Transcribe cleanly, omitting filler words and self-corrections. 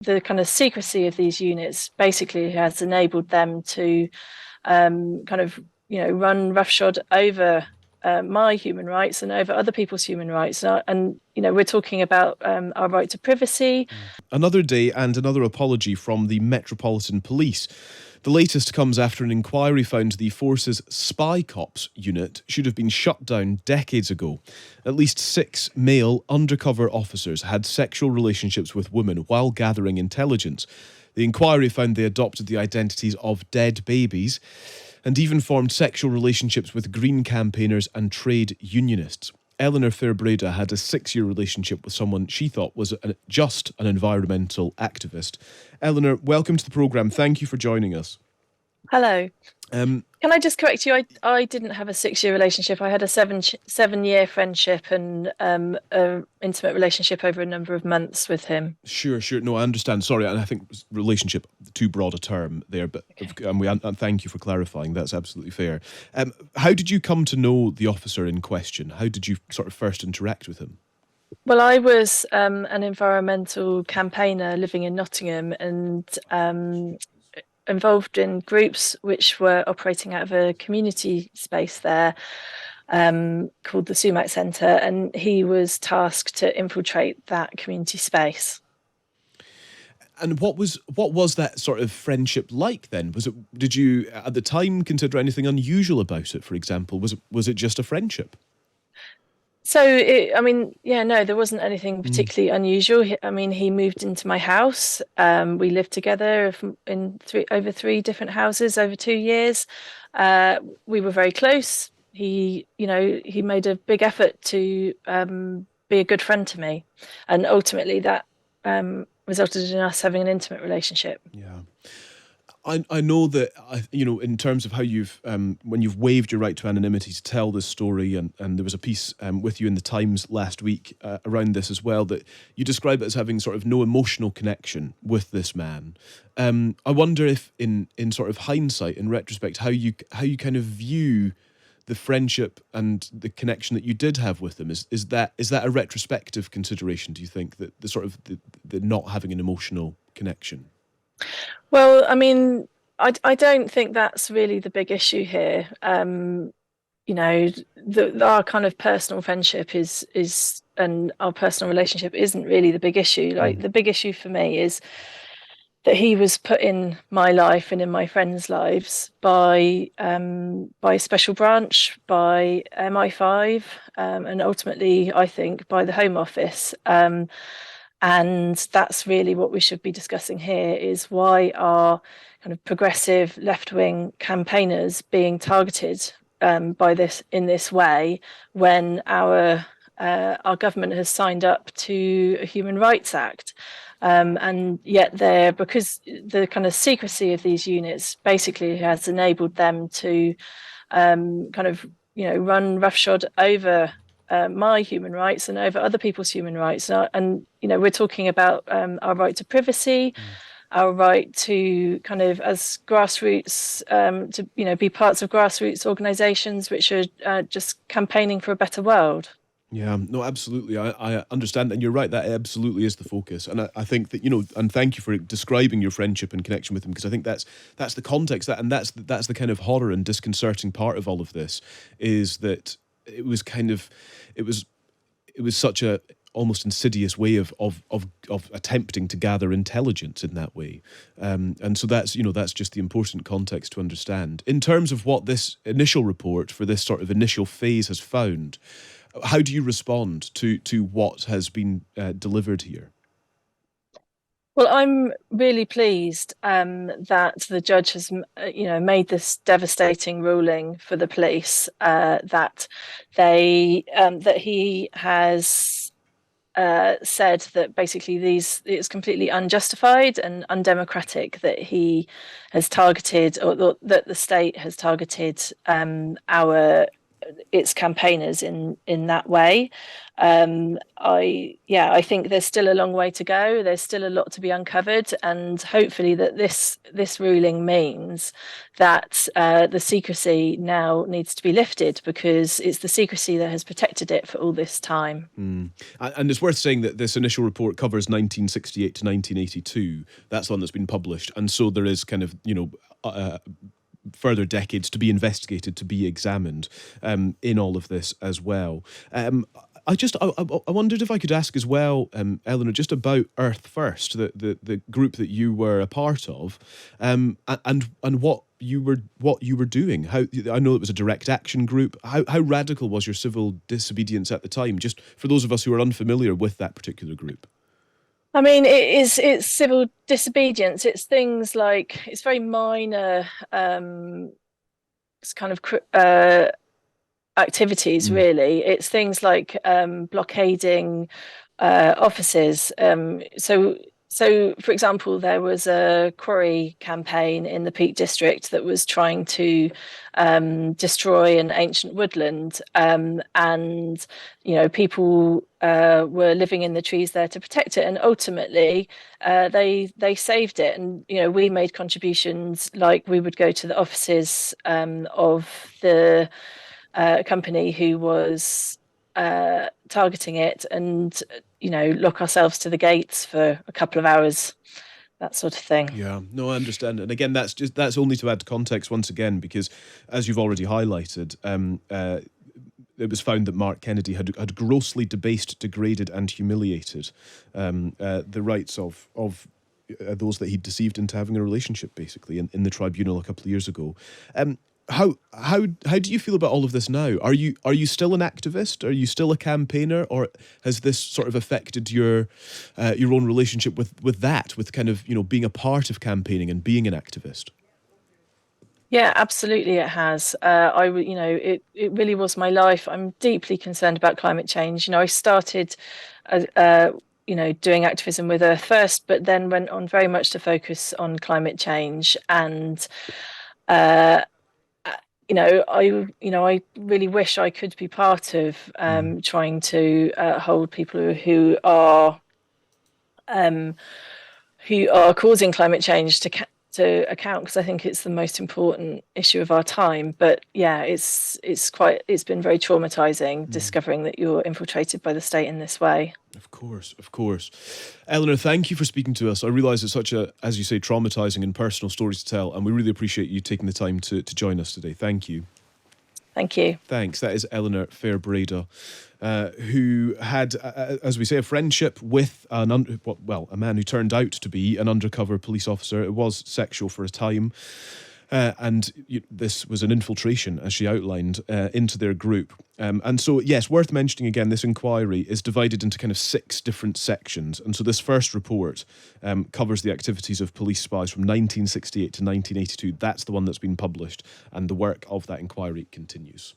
the kind of secrecy of these units basically has enabled them to run roughshod over my human rights and over other people's human rights. We're talking about our right to privacy. Another day and another apology from the Metropolitan Police. The latest comes after an inquiry found the force's Spy Cops unit should have been shut down decades ago. At least 6 male undercover officers had sexual relationships with women while gathering intelligence. The inquiry found they adopted the identities of dead babies and even formed sexual relationships with Green campaigners and trade unionists. Eleanor Fairbraida had a 6-year relationship with someone she thought was just an environmental activist. Eleanor, welcome to the programme. Thank you for joining us. Hello. Can I just correct you? I didn't have a 6-year relationship. I had a 7-year friendship and an intimate relationship over a number of months with him. Sure. No, I understand. Sorry, and I think relationship, too broad a term there, but okay. And thank you for clarifying. That's absolutely fair. How did you come to know the officer in question? How did you sort of first interact with him? Well, I was an environmental campaigner living in Nottingham and involved in groups which were operating out of a community space there called the Sumac Centre, and he was tasked to infiltrate that community space. And what was that sort of friendship like then? Did you at the time consider anything unusual about it, for example? Was it just a friendship? So, there wasn't anything particularly unusual. He moved into my house. We lived together in over 3 different houses over 2 years. We were very close. He made a big effort to be a good friend to me, and ultimately that resulted in us having an intimate relationship. Yeah. I know that, in terms of how you've, when you've waived your right to anonymity to tell this story, and there was a piece with you in the Times last week around this as well, that you describe it as having sort of no emotional connection with this man. I wonder if in sort of hindsight, in retrospect, how you kind of view the friendship and the connection that you did have with him. Is that a retrospective consideration, do you think, that the sort of the not having an emotional connection? Well, I don't think that's really the big issue here. Our kind of personal friendship is and our personal relationship isn't really the big issue. Like, the big issue for me is that he was put in my life and in my friends' lives by a special branch, by MI5, and ultimately, I think, by the Home Office. And that's really what we should be discussing here, is why are kind of progressive left-wing campaigners being targeted by this in this way when our government has signed up to a Human Rights Act. And yet because the kind of secrecy of these units basically has enabled them to run roughshod over my human rights and over other people's human rights. We're talking about our right to privacy, our right to kind of, as grassroots, to be parts of grassroots organisations which are just campaigning for a better world. Yeah, no, absolutely. I understand, and you're right, that absolutely is the focus. And I think that, and thank you for describing your friendship and connection with him, because I think that's the context, that's the kind of horror and disconcerting part of all of this, is that it was such a almost insidious way of attempting to gather intelligence in that way. And so that's just the important context to understand. In terms of what this initial report for this sort of initial phase has found, how do you respond to what has been delivered here? Well, I'm really pleased that the judge has, made this devastating ruling for the police, that he has said that basically it's completely unjustified and undemocratic that he has targeted, or that the state has targeted our its campaigners in that way. I think there's still a long way to go. There's still a lot to be uncovered, and hopefully that this ruling means that the secrecy now needs to be lifted, because it's the secrecy that has protected it for all this time. And it's worth saying that this initial report covers 1968 to 1982. That's the one that's been published, and so there is kind of further decades to be investigated, to be examined in all of this as well. I wondered if I could ask as well, Eleanor, just about Earth First, the group that you were a part of, and what you were doing. How, I know it was a direct action group. How radical was your civil disobedience at the time? Just for those of us who are unfamiliar with that particular group. I mean, it's civil disobedience. It's things like, it's very minor. It's kind of activities, really. It's things like blockading offices. So, for example, there was a quarry campaign in the Peak District that was trying to destroy an ancient woodland, and people were living in the trees there to protect it, and ultimately they saved it. And we made contributions, like we would go to the offices of the company who was targeting it, and lock ourselves to the gates for a couple of hours, that sort of thing. Yeah, no, I understand. And again, that's only to add context once again, because as you've already highlighted, it was found that Mark Kennedy had grossly debased, degraded, and humiliated the rights of those that he'd deceived into having a relationship, basically, in the tribunal a couple of years ago. How do you feel about all of this now? Are you still an activist? Are you still a campaigner, or has this sort of affected your own relationship with that, with kind of being a part of campaigning and being an activist? Yeah, absolutely, it has. It really was my life. I'm deeply concerned about climate change. I started, doing activism with Earth First, but then went on very much to focus on climate change. And I really wish I could be part of trying to hold people who are causing climate change to account, because I think it's the most important issue of our time. But yeah, it's been very traumatizing discovering that you're infiltrated by the state in this way. Of course, of course. Eleanor, thank you for speaking to us. I realise it's such a, as you say, traumatising and personal story to tell, and we really appreciate you taking the time to join us today. Thank you. Thank you. Thanks. That is Eleanor Fairbraida, who had, as we say, a friendship with a man who turned out to be an undercover police officer. It was sexual for a time. And this was an infiltration, as she outlined, into their group. And so, yes, worth mentioning again, this inquiry is divided into kind of 6 different sections. And so this first report covers the activities of police spies from 1968 to 1982. That's the one that's been published, and the work of that inquiry continues.